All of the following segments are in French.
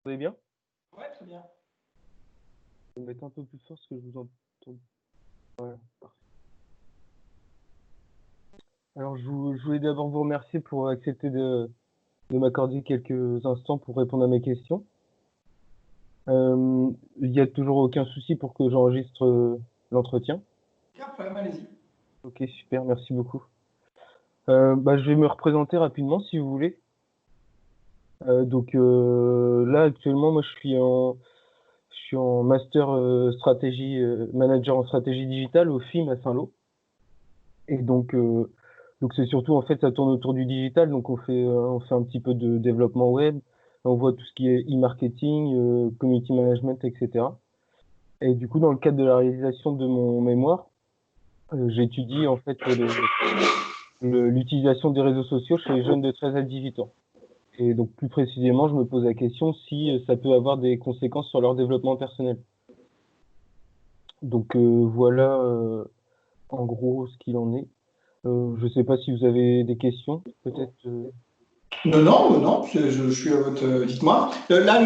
Vous allez bien? Ouais, très bien. Je vais mettre un peu plus fort parce que je vous entends. Voilà, parfait. Alors, je voulais d'abord vous remercier pour accepter de m'accorder quelques instants pour répondre à mes questions. Il n'y a toujours aucun souci pour que j'enregistre l'entretien. Aucun problème, allez-y. Ok, super, merci beaucoup. Je vais me représenter rapidement si vous voulez. Là, actuellement, moi, je suis en master stratégie, manager en stratégie digitale au FIM à Saint-Lô. Et donc c'est surtout, en fait, ça tourne autour du digital. Donc on fait un petit peu de développement web. On voit tout ce qui est e-marketing, community management, etc. Et du coup, dans le cadre de la réalisation de mon mémoire, j'étudie en fait l'utilisation des réseaux sociaux chez les jeunes de 13 à 18 ans. Et donc plus précisément, je me pose la question si ça peut avoir des conséquences sur leur développement personnel. Voilà en gros ce qu'il en est. Je sais pas si vous avez des questions, peut-être. Non, je suis à votre. Dites-moi. Là,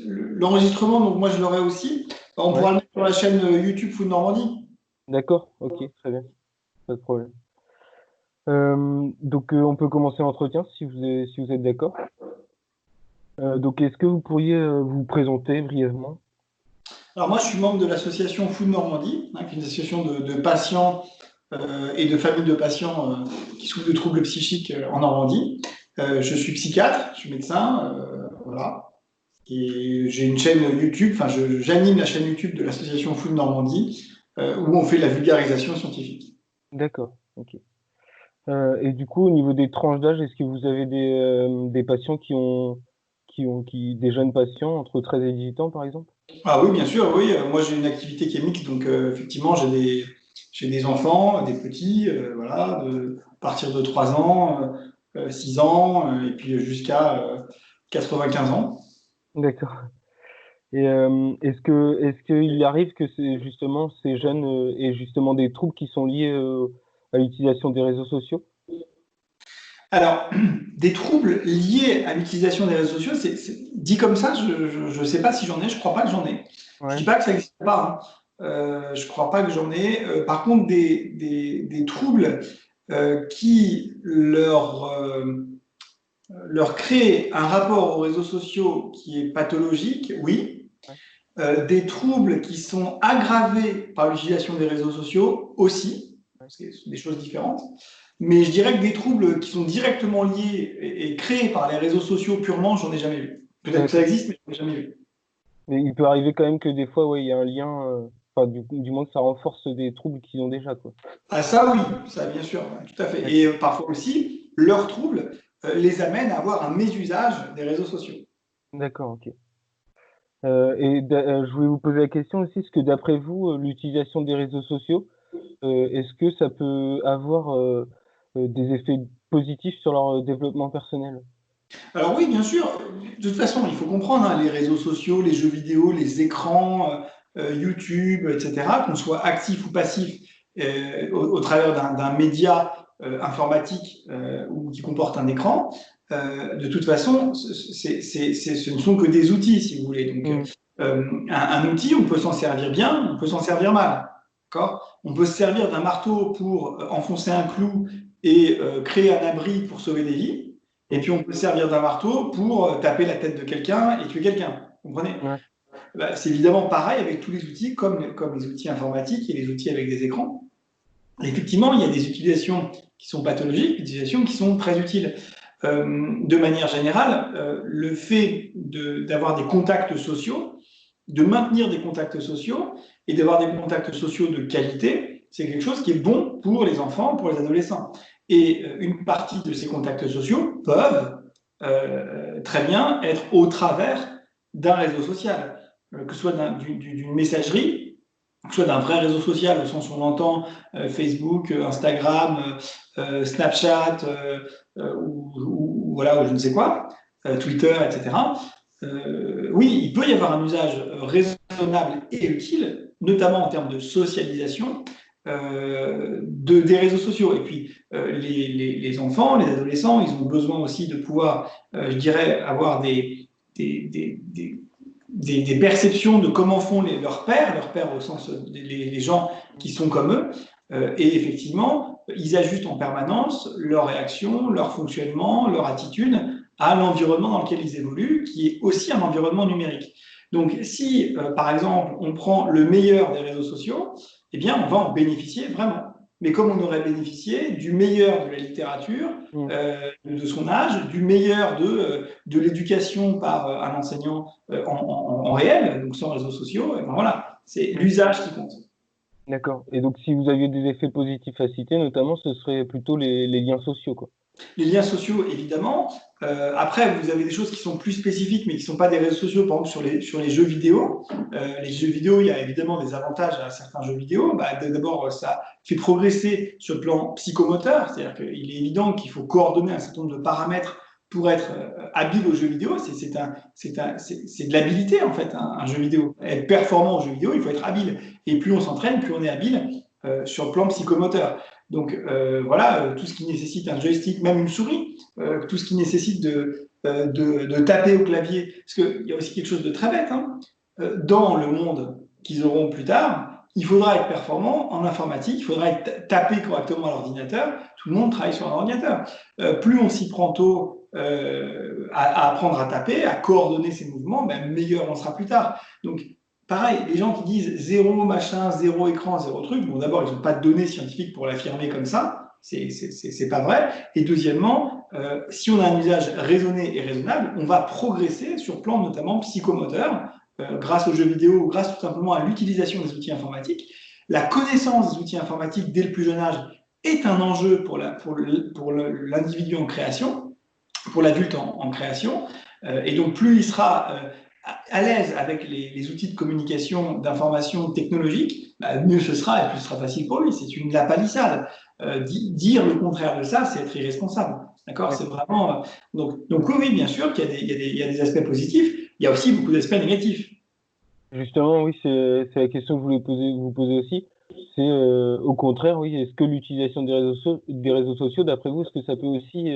l'enregistrement, donc moi je l'aurai aussi. On Ouais, pourra le mettre sur la chaîne YouTube Food Normandie. d'accord, ok, très bien, pas de problème. On peut commencer l'entretien si vous êtes d'accord. Est-ce que vous pourriez vous présenter brièvement? Alors moi, je suis membre de l'association Food Normandie, qui est une association de patients et de familles de patients qui souffrent de troubles psychiques en Normandie. Je suis psychiatre, je suis médecin, voilà. Et j'ai une chaîne YouTube, j'anime la chaîne YouTube de l'association Food Normandie, où on fait la vulgarisation scientifique. D'accord, ok. Et du coup, au niveau des tranches d'âge, est-ce que vous avez des patients des jeunes patients entre 13 et 18 ans, par exemple? Ah oui, bien sûr, oui. Moi, j'ai une activité qui est mixte, donc effectivement, j'ai des enfants, des petits, voilà, à partir de 3 ans, 6 ans, et puis jusqu'à 95 ans. D'accord. Et est-ce qu'il arrive que ces jeunes aient justement des troubles qui sont liés à l'utilisation des réseaux sociaux? Alors, des troubles liés à l'utilisation des réseaux sociaux, dit comme ça, je ne sais pas si j'en ai, je crois pas que j'en ai. Je Ouais, dis pas que ça n'existe pas, hein. Je crois pas que j'en ai. Par contre, des troubles qui leur créent un rapport aux réseaux sociaux qui est pathologique, oui. ouais. Des troubles qui sont aggravés par l'utilisation des réseaux sociaux aussi, Ouais. c'est des choses différentes. Mais je dirais que des troubles qui sont directement liés et créés par les réseaux sociaux purement, j'en ai jamais vu. Peut-être que ça D'accord. existe, mais j'en ai jamais vu. Mais il peut arriver quand même que des fois, ouais, il y a un lien, du moins que ça renforce des troubles qu'ils ont déjà, quoi. Ah ça oui, ça bien sûr, ouais, tout à fait. Et D'accord. parfois aussi, leurs troubles les amènent à avoir un mésusage des réseaux sociaux. D'accord, ok. Je voulais vous poser la question aussi, est-ce que d'après vous, l'utilisation des réseaux sociaux, est-ce que ça peut avoir des effets positifs sur leur développement personnel? Alors oui, bien sûr. De toute façon, il faut comprendre, hein, les réseaux sociaux, les jeux vidéo, les écrans, YouTube, etc., qu'on soit actif ou passif au travers d'un média informatique ou qui comporte un écran, de toute façon, ce ne sont que des outils, si vous voulez. Donc, Hmm, un outil, on peut s'en servir bien, on peut s'en servir mal. D'accord. On peut se servir d'un marteau pour enfoncer un clou et créer un abri pour sauver des vies. Et hmm, puis on peut servir d'un marteau pour taper la tête de quelqu'un et tuer quelqu'un. Vous comprenez? ouais, Bah, c'est évidemment pareil avec tous les outils, comme les outils informatiques et les outils avec des écrans. Et effectivement, il y a des utilisations qui sont pathologiques, des utilisations qui sont très utiles. De manière générale, le fait d'avoir des contacts sociaux, de maintenir des contacts sociaux et d'avoir des contacts sociaux de qualité, c'est quelque chose qui est bon pour les enfants, pour les adolescents. Et une partie de ces contacts sociaux peuvent très bien être au travers d'un réseau social, que ce soit d'une messagerie, que ce soit d'un vrai réseau social au sens où on entend Facebook, Instagram, Snapchat ou voilà, ou je ne sais quoi, Twitter, etc. Oui, il peut y avoir un usage raisonnable et utile, notamment en termes de socialisation des réseaux sociaux. Et puis, les enfants, les adolescents, ils ont besoin aussi de pouvoir, je dirais, avoir des perceptions de comment font leurs pairs au sens les gens qui sont comme eux, et effectivement, ils ajustent en permanence leurs réactions, leur fonctionnement, leur attitude à l'environnement dans lequel ils évoluent, qui est aussi un environnement numérique. Donc, si, par exemple, on prend le meilleur des réseaux sociaux, eh bien, on va en bénéficier vraiment. Mais comme on aurait bénéficié du meilleur de la littérature, de son âge, du meilleur de l'éducation par un enseignant en réel, donc sans réseaux sociaux, et ben voilà, c'est l'usage qui compte. D'accord. Et donc, si vous aviez des effets positifs à citer, notamment, ce serait plutôt les liens sociaux, quoi. Les liens sociaux, évidemment. Après, vous avez des choses qui sont plus spécifiques, mais qui ne sont pas des réseaux sociaux, par exemple sur les jeux vidéo. Les jeux vidéo, il y a évidemment des avantages à certains jeux vidéo. D'abord, ça fait progresser sur le plan psychomoteur, c'est-à-dire qu'il est évident qu'il faut coordonner un certain nombre de paramètres pour être habile aux jeux vidéo. C'est de l'habilité, en fait, un jeu vidéo. Être performant au jeu vidéo, il faut être habile. Et plus on s'entraîne, plus on est habile sur le plan psychomoteur. Donc voilà, tout ce qui nécessite un joystick, même une souris, tout ce qui nécessite de taper au clavier, parce qu'il y a aussi quelque chose de très bête, hein. Dans le monde qu'ils auront plus tard, il faudra être performant en informatique, il faudra taper correctement à l'ordinateur, tout le monde travaille sur un ordinateur. Plus on s'y prend tôt à apprendre à taper, à coordonner ses mouvements, ben, meilleur on sera plus tard. Donc pareil, les gens qui disent zéro machin, zéro écran, zéro truc, bon d'abord ils n'ont pas de données scientifiques pour l'affirmer comme ça, c'est pas vrai. Et deuxièmement, si on a un usage raisonné et raisonnable, on va progresser sur le plan notamment psychomoteur, grâce aux jeux vidéo ou grâce tout simplement à l'utilisation des outils informatiques. La connaissance des outils informatiques dès le plus jeune âge est un enjeu pour l'individu en création, pour l'adulte en création, et donc plus il sera à l'aise avec les outils de communication, d'information technologique, mieux ce sera et plus ce sera facile pour lui. C'est une lapalissade. Dire le contraire de ça, c'est être irresponsable. D'accord ? C'est vraiment. Donc oui, bien sûr qu'il y a des aspects positifs. Il y a aussi beaucoup d'aspects négatifs. Justement, oui, c'est la question que je voulais vous poser aussi. C'est au contraire, oui, est-ce que l'utilisation des réseaux sociaux, d'après vous, est-ce que ça peut aussi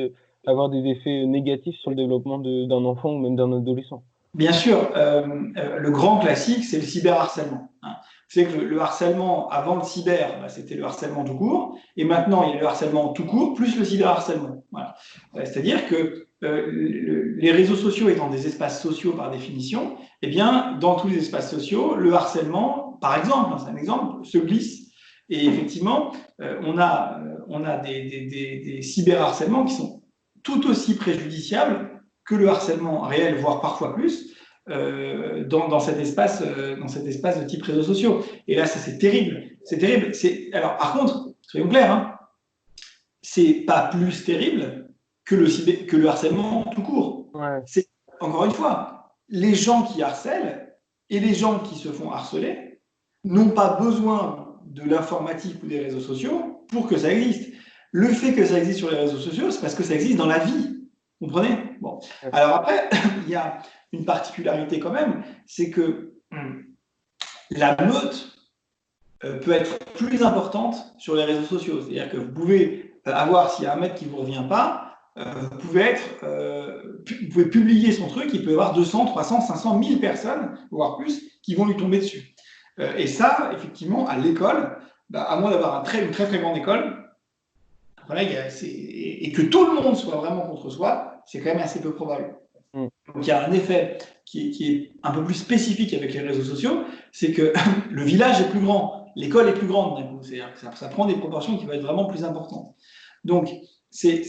avoir des effets négatifs sur le développement d'un enfant ou même d'un adolescent? Bien sûr, le grand classique, c'est le cyberharcèlement. Hein. Vous savez que le harcèlement, avant le cyber, c'était le harcèlement tout court, et maintenant, il y a le harcèlement tout court plus le cyberharcèlement. Voilà. C'est-à-dire que les réseaux sociaux étant des espaces sociaux par définition, eh bien, dans tous les espaces sociaux, le harcèlement, par exemple, c'est un exemple, se glisse. Et effectivement, on a des cyberharcèlements qui sont tout aussi préjudiciables que le harcèlement réel, voire parfois plus, dans cet espace de type réseaux sociaux. Et là, ça, c'est terrible. C'est terrible. Alors, par contre, soyons clairs, hein, c'est pas plus terrible que le harcèlement tout court. Ouais. C'est, encore une fois, les gens qui harcèlent et les gens qui se font harceler n'ont pas besoin de l'informatique ou des réseaux sociaux pour que ça existe. Le fait que ça existe sur les réseaux sociaux, c'est parce que ça existe dans la vie. Vous comprenez ? Bon. Alors après, il y a une particularité quand même, c'est que la meute peut être plus importante sur les réseaux sociaux. C'est-à-dire que vous pouvez avoir, s'il y a un mec qui ne vous revient pas, vous pouvez publier son truc, il peut y avoir 200, 300, 500, 1000 personnes, voire plus, qui vont lui tomber dessus. Et ça, effectivement, à l'école, à moins d'avoir une très très grande école, voilà, et que tout le monde soit vraiment contre soi, c'est quand même assez peu probable. Donc il y a un effet qui est un peu plus spécifique avec les réseaux sociaux, c'est que le village est plus grand, l'école est plus grande d'un coup, c'est-à-dire que ça prend des proportions qui vont être vraiment plus importantes. Donc c'est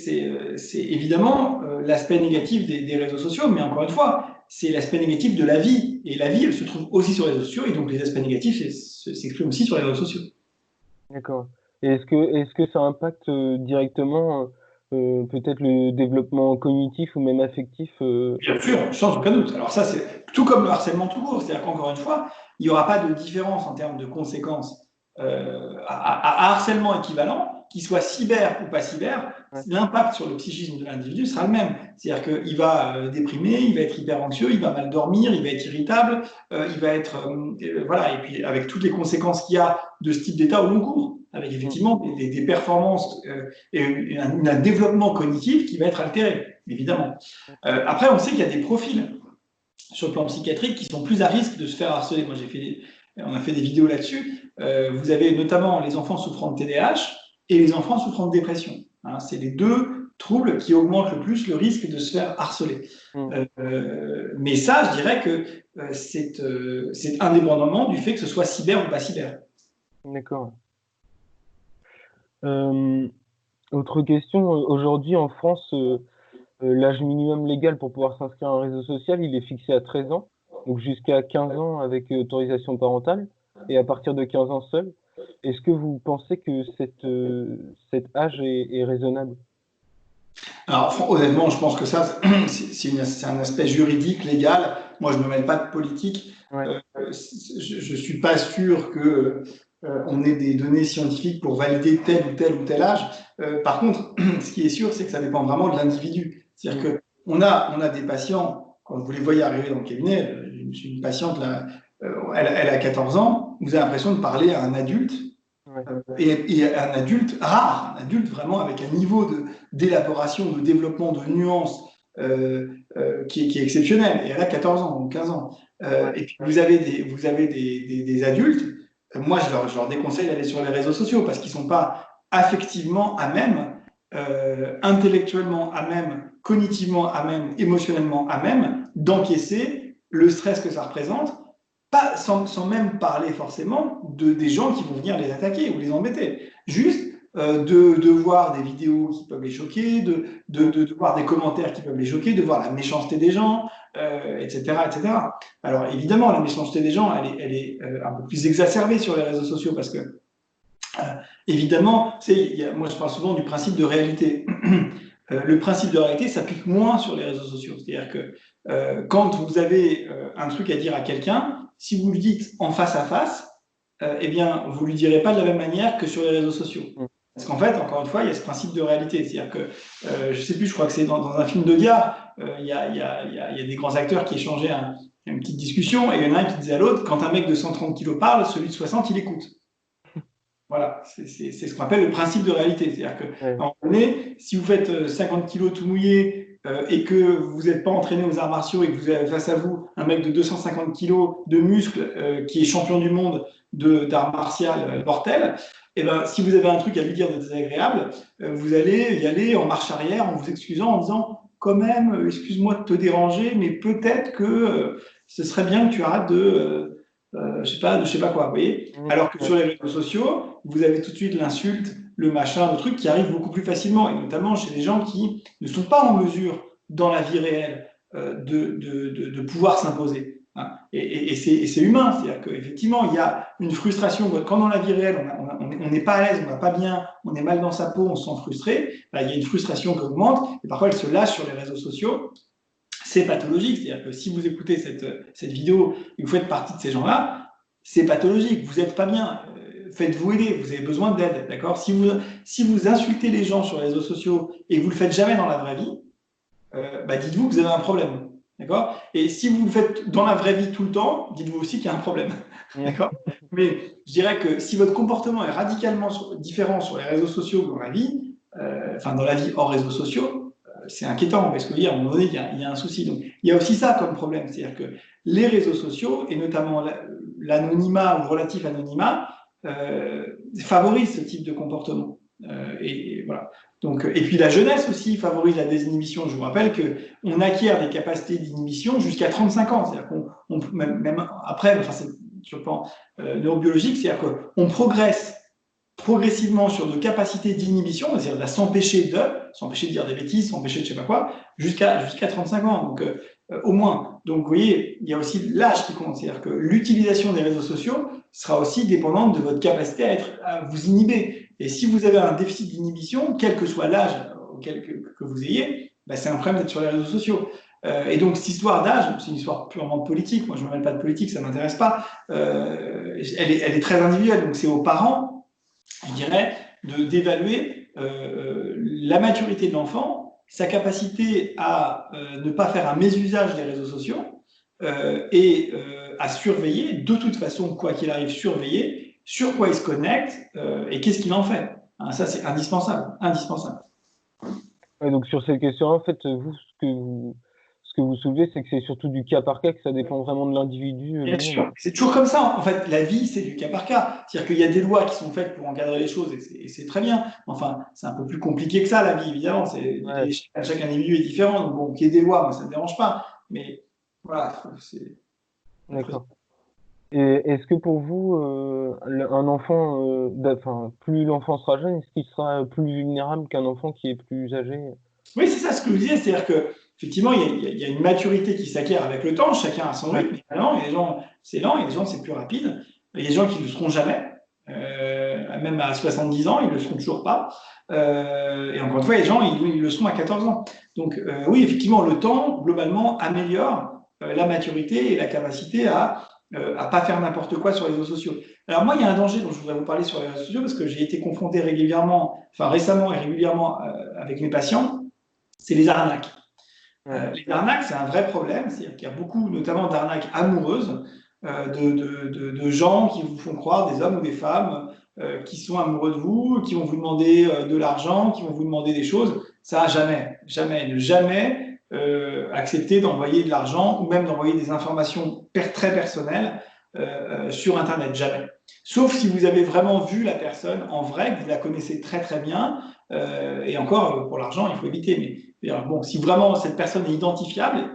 évidemment l'aspect négatif des réseaux sociaux, mais encore une fois, c'est l'aspect négatif de la vie, et la vie, elle se trouve aussi sur les réseaux sociaux, et donc les aspects négatifs s'expriment aussi sur les réseaux sociaux. D'accord. Et est-ce que ça impacte directement peut-être le développement cognitif ou même affectif Bien sûr, sans aucun doute. Alors ça, c'est tout comme le harcèlement tout court. C'est-à-dire qu'encore une fois, il n'y aura pas de différence en termes de conséquences à harcèlement équivalent, qu'il soit cyber ou pas cyber, l'impact sur le psychisme de l'individu sera le même. C'est-à-dire qu'il va déprimer, il va être hyper anxieux, il va mal dormir, il va être irritable, il va être... voilà, et puis avec toutes les conséquences qu'il y a de ce type d'état au long cours, avec effectivement des performances et un développement cognitif qui va être altéré, évidemment. Après, on sait qu'il y a des profils sur le plan psychiatrique qui sont plus à risque de se faire harceler. Moi, on a fait des vidéos là-dessus. Vous avez notamment les enfants souffrant de TDAH et les enfants souffrant de dépression. Hein, c'est les deux troubles qui augmentent le plus le risque de se faire harceler. Mais ça, je dirais que c'est indépendamment du fait que ce soit cyber ou pas cyber. D'accord. Autre question, aujourd'hui en France, l'âge minimum légal pour pouvoir s'inscrire à un réseau social, il est fixé à 13 ans, donc jusqu'à 15 ans avec autorisation parentale, et à partir de 15 ans seul. Est-ce que vous pensez que cet âge est raisonable? Alors, honnêtement, je pense que ça, c'est un aspect juridique, légal. Moi, je ne me mêle pas de politique. Ouais. Je ne suis pas sûr que on ait des données scientifiques pour valider tel ou tel âge. Par contre, ce qui est sûr, c'est que ça dépend vraiment de l'individu. C'est-à-dire qu'on a des patients, quand vous les voyez arriver dans le cabinet, une patiente, là, elle a 14 ans, vous avez l'impression de parler à un adulte. Ouais. Et un adulte rare, un adulte vraiment avec un niveau d'élaboration, de développement, de nuances qui est exceptionnel. Et elle a 14 ans ou 15 ans. Et puis vous avez des adultes, moi je leur déconseille d'aller sur les réseaux sociaux parce qu'ils ne sont pas affectivement à même, intellectuellement à même, cognitivement à même, émotionnellement à même d'encaisser le stress que ça représente. Sans même parler forcément des gens qui vont venir les attaquer ou les embêter. Juste de voir des vidéos qui peuvent les choquer, de voir des commentaires qui peuvent les choquer, de voir la méchanceté des gens, etc., etc. Alors évidemment, la méchanceté des gens, elle est un peu plus exacerbée sur les réseaux sociaux parce que, évidemment, moi je parle souvent du principe de réalité. Le principe de réalité s'applique moins sur les réseaux sociaux. C'est-à-dire que quand vous avez un truc à dire à quelqu'un, si vous le dites en face à face, eh bien, vous ne lui direz pas de la même manière que sur les réseaux sociaux. Parce qu'en fait, encore une fois, il y a ce principe de réalité. C'est-à-dire que, je ne sais plus, je crois que c'est dans un film de gare, il y a des grands acteurs qui échangeaient une petite discussion, et il y en a un qui disait à l'autre, quand un mec de 130 kilos parle, celui de 60, il écoute. Voilà, c'est ce qu'on appelle le principe de réalité. C'est-à-dire qu'à un moment donné, si vous faites 50 kilos tout mouillé et que vous n'êtes pas entraîné aux arts martiaux et que vous avez face à vous un mec de 250 kilos de muscles qui est champion du monde d'art martial mortel, et ben, si vous avez un truc à lui dire de désagréable, vous allez y aller en marche arrière en vous excusant, en disant quand même, excuse-moi de te déranger, mais peut-être que ce serait bien que tu arrêtes je sais pas quoi, vous voyez. Alors que sur les réseaux sociaux, vous avez tout de suite l'insulte, le machin, le truc qui arrive beaucoup plus facilement, et notamment chez les gens qui ne sont pas en mesure, dans la vie réelle, de pouvoir s'imposer. Hein. Et c'est humain, c'est-à-dire qu'effectivement, il y a une frustration. Quand dans la vie réelle, on n'est pas à l'aise, on va pas bien, on est mal dans sa peau, on se sent frustré, ben, il y a une frustration qui augmente, et parfois elle se lâche sur les réseaux sociaux. C'est pathologique, c'est-à-dire que si vous écoutez cette vidéo et que vous faites partie de ces gens-là, c'est pathologique, vous n'êtes pas bien, faites-vous aider, vous avez besoin d'aide, d'accord ? Si vous insultez les gens sur les réseaux sociaux et que vous ne le faites jamais dans la vraie vie, bah dites-vous que vous avez un problème, d'accord ? Et si vous le faites dans la vraie vie tout le temps, dites-vous aussi qu'il y a un problème, d'accord ? Mais je dirais que si votre comportement est radicalement différent sur les réseaux sociaux que dans la vie, dans la vie hors réseaux sociaux, c'est inquiétant parce qu'à un moment donné, il y a un souci. Donc, il y a aussi ça comme problème, c'est-à-dire que les réseaux sociaux, et notamment l'anonymat ou relatif anonymat, favorisent ce type de comportement. Et voilà. Donc, et puis la jeunesse aussi favorise la désinhibition. Je vous rappelle qu'on acquiert des capacités d'inhibition jusqu'à 35 ans. C'est-à-dire qu'on même après, enfin, c'est sur le plan neurobiologique, c'est-à-dire qu'on progresse progressivement sur nos capacités d'inhibition, c'est-à-dire de s'empêcher de dire des bêtises, s'empêcher de je sais pas quoi, jusqu'à 35 ans, donc au moins. Donc vous voyez, il y a aussi l'âge qui compte, c'est-à-dire que l'utilisation des réseaux sociaux sera aussi dépendante de votre capacité à vous inhiber. Et si vous avez un déficit d'inhibition, quel que soit l'âge que vous ayez, bah, c'est un problème d'être sur les réseaux sociaux. Et donc, cette histoire d'âge, c'est une histoire purement politique. Moi, je ne me mêle pas de politique, ça ne m'intéresse pas. Elle est très individuelle. Donc, c'est aux parents, je dirais, d'évaluer la maturité de l'enfant, sa capacité à ne pas faire un mésusage des réseaux sociaux et à surveiller, de toute façon, quoi qu'il arrive, surveiller sur quoi il se connecte et qu'est-ce qu'il en fait. Hein, ça, c'est indispensable, indispensable. Ouais, donc sur cette question, en fait, vous, ce que vous soulevez, c'est que c'est surtout du cas par cas, que ça dépend vraiment de l'individu Bien lui-même. sûr, c'est toujours comme ça. En fait, la vie, c'est du cas par cas. C'est-à-dire qu'il y a des lois qui sont faites pour encadrer les choses et c'est très bien. Enfin, c'est un peu plus compliqué que ça, la vie, évidemment. Ouais, Chaque individu est différent. Donc, bon, qu'il y ait des lois, moi, ça ne me dérange pas. Mais voilà, c'est. d'accord. Et est-ce que pour vous, un enfant, enfin, plus l'enfant sera jeune, est-ce qu'il sera plus vulnérable qu'un enfant qui est plus âgé? Oui, c'est ça ce que je disais. C'est-à-dire que effectivement, il y a une maturité qui s'acquiert avec le temps. Chacun a son Ouais. rythme. Évidemment, il y a des gens, c'est lent, il y a des gens, c'est plus rapide. Il y a des gens qui ne le seront jamais. Même à 70 ans, ils ne le seront toujours pas. Et encore une fois, il y a des gens, ils le seront à 14 ans. Donc, oui, effectivement, le temps, globalement, améliore la maturité et la capacité à pas faire n'importe quoi sur les réseaux sociaux. Alors moi, il y a un danger dont je voudrais vous parler sur les réseaux sociaux parce que j'ai été confronté régulièrement, enfin récemment et régulièrement avec mes patients, c'est les arnaques. Ouais. Les arnaques, c'est un vrai problème. C'est-à-dire qu'il y a beaucoup, notamment d'arnaques amoureuses, de gens qui vous font croire, des hommes ou des femmes, qui sont amoureux de vous, qui vont vous demander de l'argent, qui vont vous demander des choses. Ça, jamais, jamais, ne jamais accepter d'envoyer de l'argent ou même d'envoyer des informations très personnelles sur Internet. Jamais. Sauf si vous avez vraiment vu la personne en vrai, que vous la connaissez très très bien. Et encore, pour l'argent, il faut éviter. Mais bon, si vraiment cette personne est identifiable,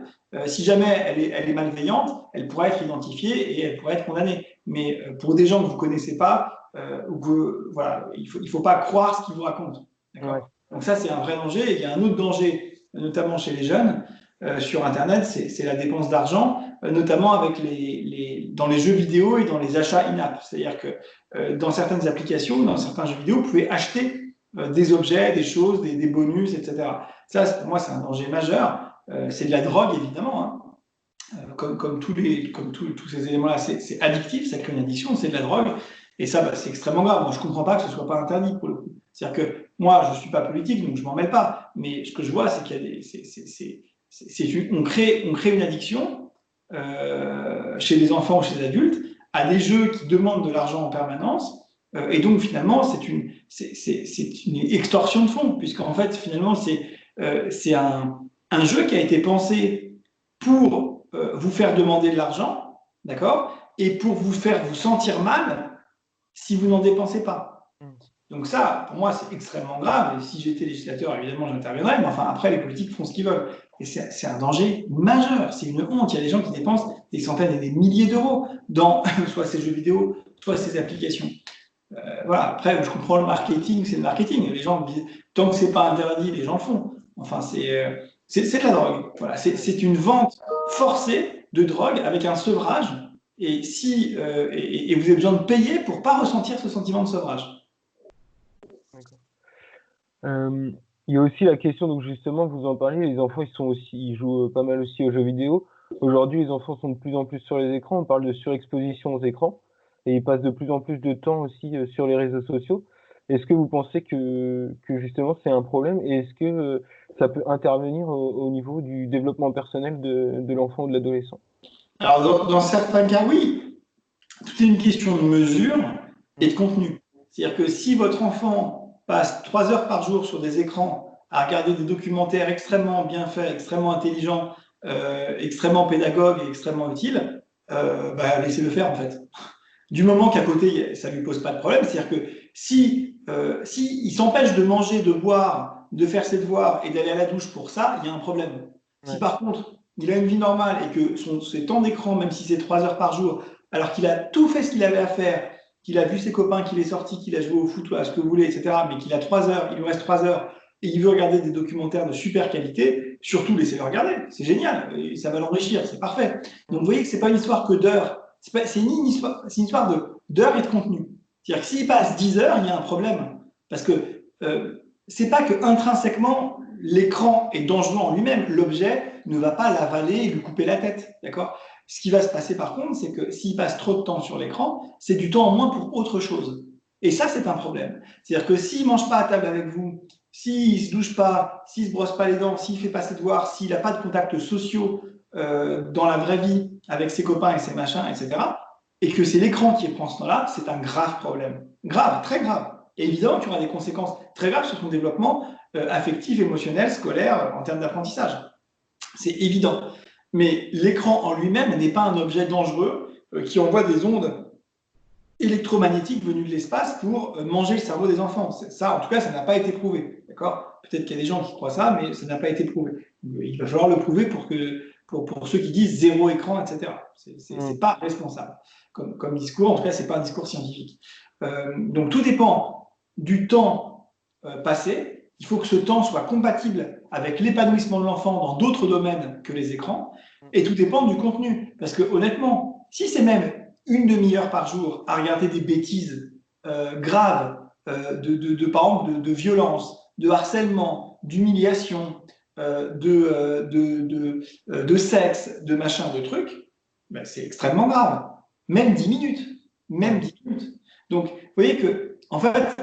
si jamais elle est malveillante, elle pourra être identifiée et elle pourrait être condamnée. Mais pour des gens que vous ne connaissez pas, voilà, il ne faut pas croire ce qu'ils vous racontent. Ouais. Donc ça, c'est un vrai danger. Et il y a un autre danger, notamment chez les jeunes, sur Internet, c'est la dépense d'argent, notamment avec dans les jeux vidéo et dans les achats in-app. C'est-à-dire que dans certaines applications, dans certains jeux vidéo, vous pouvez acheter des objets, des choses, des bonus, etc. Ça, pour moi, c'est un danger majeur. C'est de la drogue, évidemment. Hein. Comme tous ces éléments-là, c'est addictif, ça crée une addiction, c'est de la drogue. Et ça, c'est extrêmement grave. Moi, je ne comprends pas que ce ne soit pas interdit pour le coup. C'est-à-dire que moi, je ne suis pas politique, donc je ne m'en mêle pas. Mais ce que je vois, c'est qu'il y a on crée une addiction chez les enfants ou chez les adultes à des jeux qui demandent de l'argent en permanence. Et donc, finalement, c'est une extorsion de fonds, puisqu'en fait, finalement, c'est un jeu qui a été pensé pour vous faire demander de l'argent, d'accord, et pour vous faire vous sentir mal si vous n'en dépensez pas. Donc ça, pour moi, c'est extrêmement grave. Et si j'étais législateur, évidemment, j'interviendrais. Mais enfin, après, les politiques font ce qu'ils veulent. Et c'est un danger majeur. C'est une honte. Il y a des gens qui dépensent des centaines et des milliers d'euros dans soit ces jeux vidéo, soit ces applications. Voilà. Après, je comprends le marketing, c'est le marketing. Les gens disent, tant que c'est pas interdit, les gens le font. Enfin, c'est de la drogue. Voilà. C'est une vente forcée de drogue avec un sevrage. Et vous avez besoin de payer pour pas ressentir ce sentiment de sevrage. Il y a aussi la question, donc justement, vous en parlez, les enfants, ils jouent pas mal aussi aux jeux vidéo. Aujourd'hui, les enfants sont de plus en plus sur les écrans. On parle de surexposition aux écrans. Et ils passent de plus en plus de temps aussi sur les réseaux sociaux. Est-ce que vous pensez que justement c'est un problème et est-ce que ça peut intervenir au niveau du développement personnel de l'enfant ou de l'adolescent? Alors, dans certains cas, oui. Tout est une question de mesure et de contenu. C'est-à-dire que si votre enfant passe 3 heures par jour sur des écrans à regarder des documentaires extrêmement bien faits, extrêmement intelligents, extrêmement pédagogues et extrêmement utiles, laissez-le faire en fait. Du moment qu'à côté, ça ne lui pose pas de problème, c'est-à-dire que si il s'empêche de manger, de boire, de faire ses devoirs et d'aller à la douche pour ça, il y a un problème. Ouais. Si par contre, il a une vie normale et que ses temps d'écran, même si c'est 3 heures par jour, alors qu'il a tout fait ce qu'il avait à faire, qu'il a vu ses copains, qu'il est sorti, qu'il a joué au foot, à ce que vous voulez, etc., mais qu'il a 3 heures, il lui reste 3 heures, et il veut regarder des documentaires de super qualité, surtout laissez-le regarder, c'est génial, et ça va l'enrichir, c'est parfait. Donc vous voyez que ce n'est pas une histoire que d'heures, c'est une histoire d'heures et de contenu. C'est-à-dire que s'il passe 10 heures, il y a un problème. Parce que c'est pas que intrinsèquement l'écran est dangereux en lui-même, l'objet ne va pas l'avaler et lui couper la tête, d'accord ? Ce qui va se passer par contre, c'est que s'il passe trop de temps sur l'écran, c'est du temps en moins pour autre chose. Et ça, c'est un problème. C'est-à-dire que s'il ne mange pas à table avec vous, s'il ne se douche pas, s'il ne se brosse pas les dents, s'il ne fait pas ses devoirs, s'il n'a pas de contacts sociaux dans la vraie vie avec ses copains et ses machins, etc., et que c'est l'écran qui prend ce temps-là, c'est un grave problème. Grave, très grave. Et évidemment qu'il y aura des conséquences très graves sur son développement affectif, émotionnel, scolaire, en termes d'apprentissage. C'est évident. Mais l'écran en lui-même n'est pas un objet dangereux qui envoie des ondes électromagnétiques venues de l'espace pour manger le cerveau des enfants. Ça, en tout cas, ça n'a pas été prouvé. D'accord ? Peut-être qu'il y a des gens qui croient ça, mais ça n'a pas été prouvé. Il va falloir le prouver pour ceux qui disent zéro écran, etc. C'est pas responsable comme discours. En tout cas, c'est pas un discours scientifique. Donc, tout dépend du temps passé. Il faut que ce temps soit compatible avec l'épanouissement de l'enfant dans d'autres domaines que les écrans. Et tout dépend du contenu. Parce que honnêtement, si c'est même une demi-heure par jour à regarder des bêtises graves, par exemple de violence, de harcèlement, d'humiliation, de sexe, de machin, de trucs, ben c'est extrêmement grave. Même 10 minutes. Même 10 minutes. Donc, vous voyez que, en fait,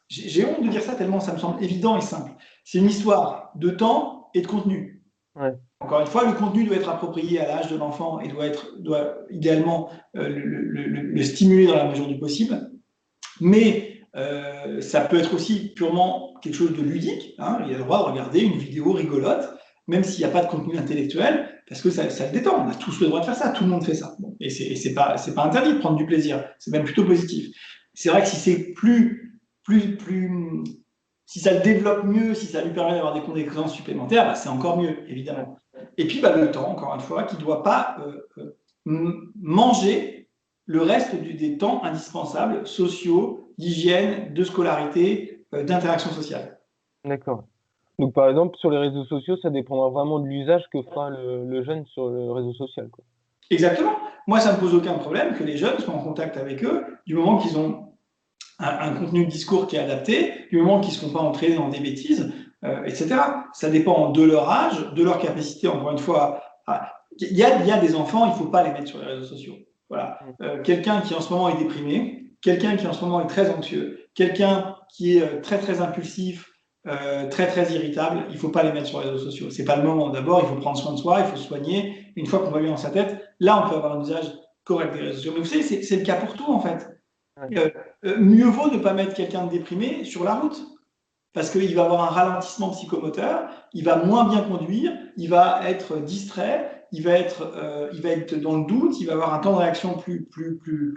j'ai honte de dire ça tellement ça me semble évident et simple. C'est une histoire de temps et de contenu. Ouais. Encore une fois, le contenu doit être approprié à l'âge de l'enfant et doit idéalement le stimuler dans la mesure du possible. Mais ça peut être aussi purement quelque chose de ludique. Hein. Il a le droit de regarder une vidéo rigolote, même s'il n'y a pas de contenu intellectuel, parce que ça le détend. On a tous le droit de faire ça, tout le monde fait ça. Bon, et c'est pas interdit de prendre du plaisir, c'est même plutôt positif. C'est vrai que si c'est si ça le développe mieux, si ça lui permet d'avoir des conséquences supplémentaires, bah, c'est encore mieux, évidemment. Et puis bah, le temps, encore une fois, qui ne doit pas manger le reste des temps indispensables, sociaux, d'hygiène, de scolarité, d'interaction sociale. D'accord. Donc, par exemple, sur les réseaux sociaux, ça dépendra vraiment de l'usage que fera le jeune sur le réseau social, quoi. Exactement. Moi, ça ne me pose aucun problème que les jeunes soient en contact avec eux, du moment qu'ils ont un contenu de discours qui est adapté, du moment qu'ils ne se font pas entrer dans des bêtises, etc. Ça dépend de leur âge, de leur capacité, encore une fois. Il y a des enfants, il ne faut pas les mettre sur les réseaux sociaux. Voilà. Quelqu'un qui en ce moment est déprimé, quelqu'un qui en ce moment est très anxieux, quelqu'un qui est très très impulsif, très très irritable, il ne faut pas les mettre sur les réseaux sociaux. C'est pas le moment. D'abord, il faut prendre soin de soi, il faut se soigner. Une fois qu'on va bien dans sa tête, là, on peut avoir un usage correct des réseaux sociaux. Mais vous savez, c'est le cas pour tout en fait. Mieux vaut ne pas mettre quelqu'un de déprimé sur la route, parce qu'il va avoir un ralentissement psychomoteur, il va moins bien conduire, il va être distrait, il va être dans le doute, il va avoir un temps de réaction plus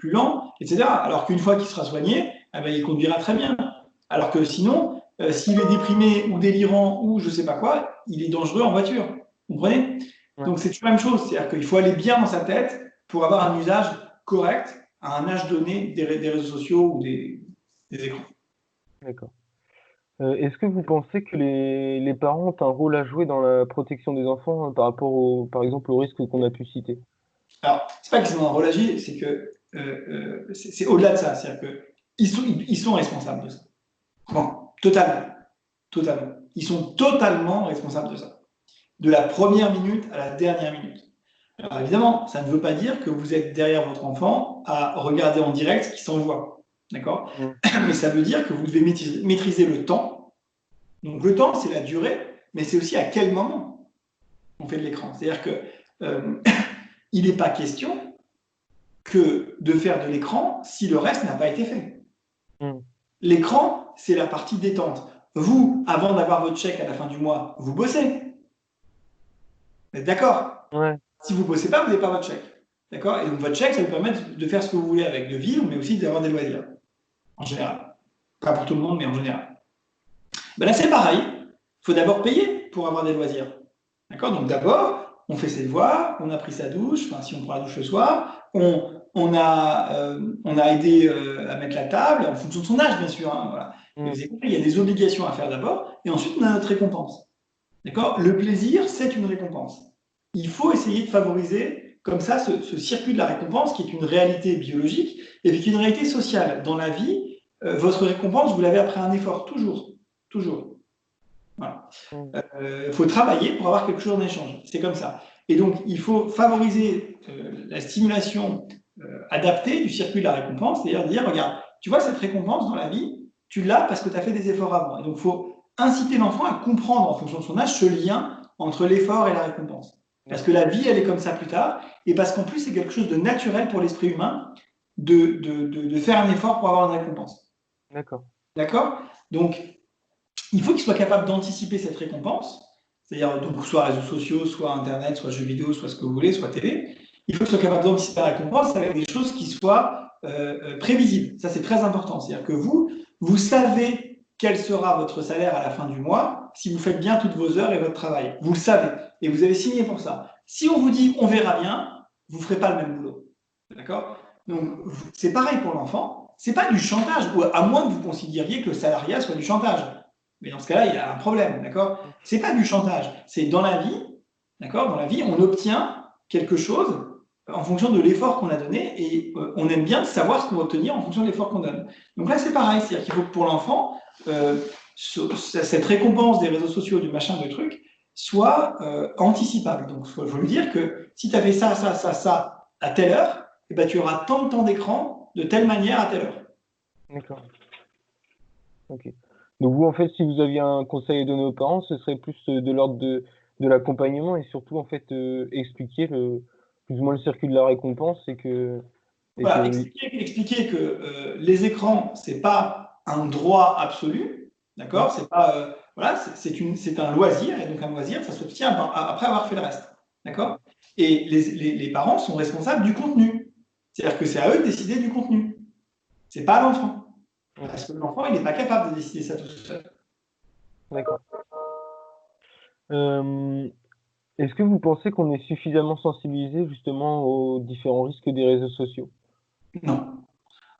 lent, etc. Alors qu'une fois qu'il sera soigné, eh ben, il conduira très bien. Alors que sinon, s'il est déprimé ou délirant ou je ne sais pas quoi, il est dangereux en voiture. Vous comprenez ? Donc c'est toujours la même chose, c'est-à-dire qu'il faut aller bien dans sa tête pour avoir un usage correct à un âge donné des réseaux sociaux ou des écrans. D'accord. Est-ce que vous pensez que les parents ont un rôle à jouer dans la protection des enfants par rapport, par exemple, aux risques qu'on a pu citer? Alors, c'est pas qu'ils ont un rôle à jouer, c'est que c'est au-delà de ça. C'est-à-dire qu'ils sont responsables de ça. Bon, totalement. Ils sont totalement responsables de ça. De la première minute à la dernière minute. Alors évidemment, ça ne veut pas dire que vous êtes derrière votre enfant à regarder en direct ce qui s'envoie. D'accord ? Mais ça veut dire que vous devez maîtriser le temps. Donc le temps, c'est la durée, mais c'est aussi à quel moment on fait de l'écran. C'est-à-dire que il n'est pas question que de faire de l'écran si le reste n'a pas été fait. L'écran, c'est la partie détente. Vous, avant d'avoir votre chèque à la fin du mois, vous bossez. Vous êtes d'accord ? Ouais. Si vous ne bossez pas, vous n'avez pas votre chèque. D'accord ? Et donc votre chèque, ça vous permet de faire ce que vous voulez avec, de vivre, mais aussi d'avoir des loisirs. En général. Pas pour tout le monde, mais en général. Ben là, c'est pareil. Il faut d'abord payer pour avoir des loisirs. D'accord ? Donc d'abord, on fait ses devoirs, on a pris sa douche, enfin si on prend la douche le soir, on a aidé à mettre la table, en fonction de son âge, bien sûr. Hein, voilà. Vous avez compris, il y a des obligations à faire d'abord, et ensuite on a notre récompense. D'accord ? Le plaisir, c'est une récompense. Il faut essayer de favoriser comme ça ce circuit de la récompense qui est une réalité biologique et puis qui est une réalité sociale. Dans la vie, votre récompense, vous l'avez après un effort, toujours. Toujours. Voilà. Faut travailler pour avoir quelque chose en échange. C'est comme ça. Et donc, il faut favoriser la stimulation adaptée du circuit de la récompense, c'est-à-dire dire, regarde, tu vois cette récompense dans la vie, tu l'as parce que tu as fait des efforts avant. Et donc, il faut inciter l'enfant à comprendre en fonction de son âge ce lien entre l'effort et la récompense. Parce que la vie, elle est comme ça plus tard, et parce qu'en plus, c'est quelque chose de naturel pour l'esprit humain de faire un effort pour avoir une récompense. D'accord. D'accord ? Donc, il faut qu'il soit capable d'anticiper cette récompense c'est-à-dire donc soit réseaux sociaux, soit Internet, soit jeux vidéo, soit ce que vous voulez, soit télé, il faut que ce soit capable d'anticiper la récompense avec des choses qui soient prévisibles. Ça, c'est très important. C'est-à-dire que vous savez quel sera votre salaire à la fin du mois si vous faites bien toutes vos heures et votre travail. Vous le savez. Et vous avez signé pour ça. Si on vous dit on verra bien, vous ne ferez pas le même boulot. D'accord? Donc, c'est pareil pour l'enfant. Ce n'est pas du chantage, ou à moins que vous considériez que le salariat soit du chantage. Mais dans ce cas-là, il y a un problème, d'accord? C'est pas du chantage, c'est dans la vie, d'accord? Dans la vie, on obtient quelque chose en fonction de l'effort qu'on a donné et on aime bien savoir ce qu'on va obtenir en fonction de l'effort qu'on donne. Donc là, c'est pareil, c'est-à-dire qu'il faut que pour l'enfant, cette récompense des réseaux sociaux, du machin, de trucs, soit anticipable. Donc, il faut lui dire que si tu as fait ça, ça, ça, ça à telle heure, eh ben, tu auras tant de temps d'écran de telle manière à telle heure. D'accord. Ok. Donc vous, en fait, si vous aviez un conseil à donner aux parents, ce serait plus de l'ordre de l'accompagnement et surtout, en fait, expliquer plus ou moins le circuit de la récompense Voilà, expliquer que les écrans, c'est pas un droit absolu, d'accord? C'est pas, voilà, c'est un loisir, et donc un loisir, ça s'obtient après avoir fait le reste, d'accord? Et les parents sont responsables du contenu. C'est-à-dire que c'est à eux de décider du contenu. C'est pas à l'enfant. Parce que l'enfant, il n'est pas capable de décider ça tout seul. D'accord. Est-ce que vous pensez qu'on est suffisamment sensibilisé justement aux différents risques des réseaux sociaux? Non.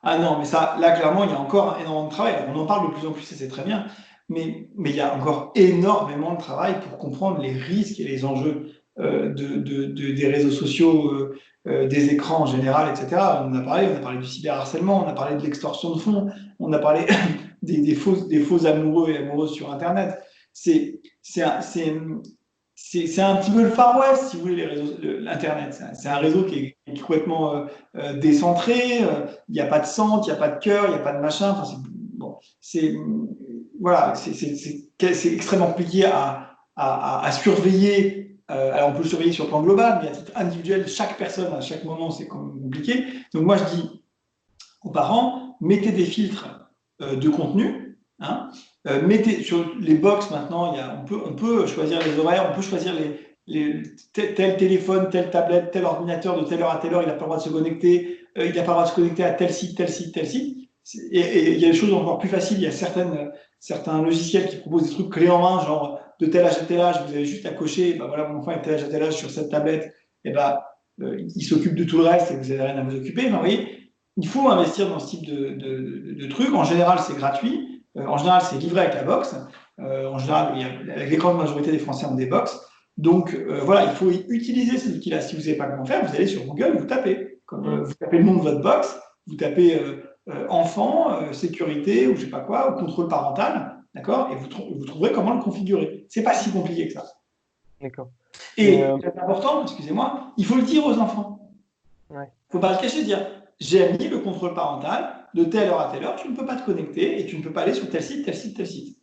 Ah non, mais ça, là, clairement, il y a encore énormément de travail. On en parle de plus en plus et c'est très bien, mais il y a encore énormément de travail pour comprendre les risques et les enjeux des réseaux sociaux, des écrans en général, etc. On a parlé du cyberharcèlement, on a parlé de l'extorsion de fonds, on a parlé des faux amoureux et amoureuses sur Internet. C'est un petit peu le Far West, si vous voulez, l'Internet. C'est un réseau qui est complètement décentré. Il n'y a pas de centre, il n'y a pas de cœur, il n'y a pas de machin. Enfin, voilà, c'est extrêmement compliqué à surveiller. Alors, on peut le surveiller sur le plan global, mais à titre individuel, chaque personne, à chaque moment, c'est compliqué. Donc, moi, je dis aux parents, mettez des filtres de contenu. Hein, mettez sur les box maintenant, on peut choisir les horaires, on peut choisir tel téléphone, telle tablette, tel ordinateur de telle heure à telle heure, il n'a pas le droit de se connecter, il n'a pas le droit de se connecter à tel site, tel site, tel site. Et il y a des choses encore plus faciles, il y a certains logiciels qui proposent des trucs clés en main, genre de tel âge à tel âge, vous avez juste à cocher, ben voilà, mon enfant est de tel âge à tel âge sur cette tablette, et ben, il s'occupe de tout le reste et vous n'avez rien à vous occuper. Enfin, vous voyez, il faut investir dans ce type de trucs. En général, c'est gratuit. En général, c'est livré avec la box. En général, avec l'écrase majorité des Français ont des box. Donc, voilà, il faut utiliser ces outils-là. Si vous ne savez pas comment faire, vous allez sur Google, vous tapez. Vous tapez le nom de votre box, vous tapez enfant, sécurité, ou je ne sais pas quoi, ou contrôle parental, d'accord? Et vous trouverez comment le configurer. Ce n'est pas si compliqué que ça. D'accord. Et c'est important, excusez-moi, il faut le dire aux enfants. Il ne faut pas le cacher, dire j'ai mis le contrôle parental, de telle heure à telle heure, tu ne peux pas te connecter et tu ne peux pas aller sur tel site, tel site, tel site.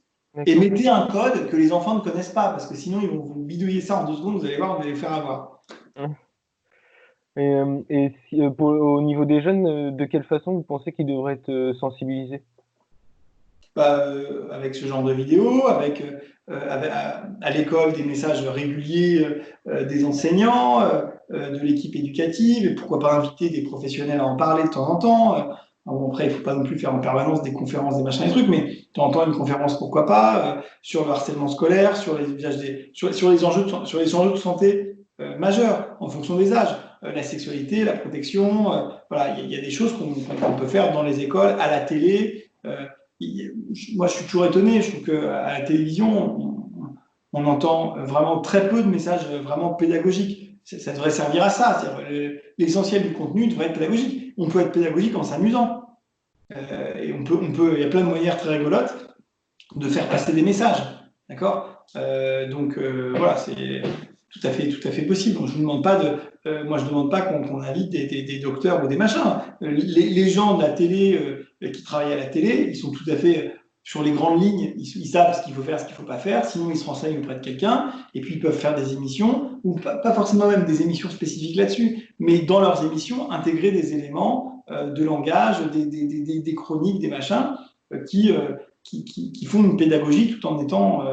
Et mettez un code que les enfants ne connaissent pas, parce que sinon ils vont vous bidouiller ça en 2 secondes, vous allez voir, vous allez les faire avoir. Et au niveau des jeunes, de quelle façon vous pensez qu'ils devraient être sensibilisés? Avec ce genre de vidéos, à l'école des messages réguliers des enseignants, de l'équipe éducative, et pourquoi pas inviter des professionnels à en parler de temps en temps. Après, il ne faut pas non plus faire en permanence des conférences, des machins, des trucs, mais de temps en temps, une conférence, pourquoi pas, sur le harcèlement scolaire, sur les usages sur les enjeux de santé majeurs, en fonction des âges. La sexualité, la protection, voilà, il y a des choses qu'on peut faire dans les écoles, à la télé. Moi, je suis toujours étonné. Je trouve qu'à la télévision, on entend vraiment très peu de messages vraiment pédagogiques. Ça devrait servir à ça. L'essentiel du contenu devrait être pédagogique. On peut être pédagogique en s'amusant. Et il y a plein de manières très rigolotes de faire passer des messages. D'accord? Donc, voilà, c'est tout à fait possible. Donc, je ne demande pas moi, je ne demande pas qu'on invite des docteurs ou des machins. Les gens de la télé qui travaillent à la télé, ils sont tout à fait sur les grandes lignes. Ils savent ce qu'il faut faire, ce qu'il ne faut pas faire. Sinon, ils se renseignent auprès de quelqu'un. Et puis, ils peuvent faire des émissions, ou pas forcément même des émissions spécifiques là-dessus, mais dans leurs émissions, intégrer des éléments de langage, des chroniques, des machins qui font une pédagogie tout en étant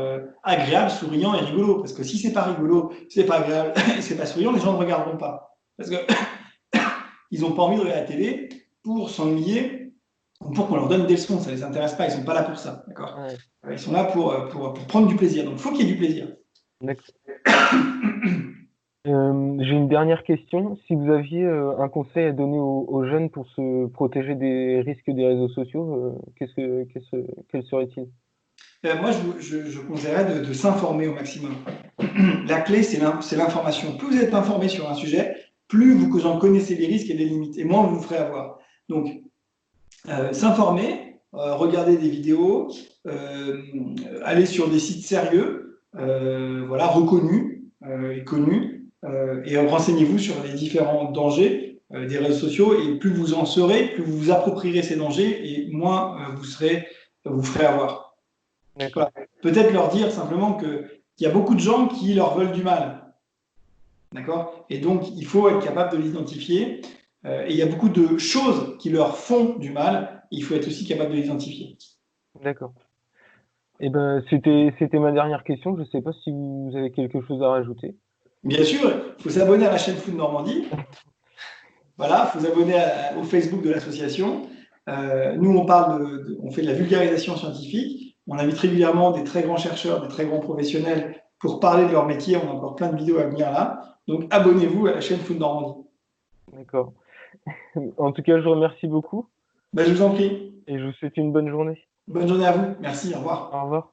agréable, souriant et rigolo. Parce que si c'est pas rigolo, si c'est pas agréable et c'est pas souriant, les gens ne regarderont pas. Parce que ils n'ont pas envie de regarder la télé pour s'ennuyer ou pour qu'on leur donne des leçons. Ça ne les intéresse pas. Ils sont pas là pour ça. D'accord. Ouais, Ils sont là pour prendre du plaisir. Donc, il faut qu'il y ait du plaisir. d'accord. J'ai une dernière question. Si vous aviez un conseil à donner aux jeunes pour se protéger des risques des réseaux sociaux, quel serait-il? Moi, je conseillerais de s'informer au maximum. La clé, c'est l'information. Plus vous êtes informé sur un sujet, plus vous en connaissez les risques et les limites, et moins vous vous ferez avoir. Donc, s'informer, regarder des vidéos, aller sur des sites sérieux, voilà, reconnus et connus, et renseignez-vous sur les différents dangers des réseaux sociaux, et plus vous en saurez, plus vous vous approprierez ces dangers, et moins vous ferez avoir. Voilà. Peut-être leur dire simplement qu'il y a beaucoup de gens qui leur veulent du mal. D'accord? Et donc, il faut être capable de l'identifier. Et il y a beaucoup de choses qui leur font du mal. Il faut être aussi capable de l'identifier. D'accord. Eh ben, c'était ma dernière question. Je ne sais pas si vous avez quelque chose à rajouter. Bien sûr, il faut s'abonner à la chaîne Food Normandie. Voilà, il faut s'abonner au Facebook de l'association. Nous, on fait de la vulgarisation scientifique. On invite régulièrement des très grands chercheurs, des très grands professionnels pour parler de leur métier. On a encore plein de vidéos à venir là. Donc, abonnez-vous à la chaîne Food Normandie. D'accord. En tout cas, je vous remercie beaucoup Ben, je vous en prie. et je vous souhaite une bonne journée. Bonne journée à vous. Merci. Au revoir. Au revoir.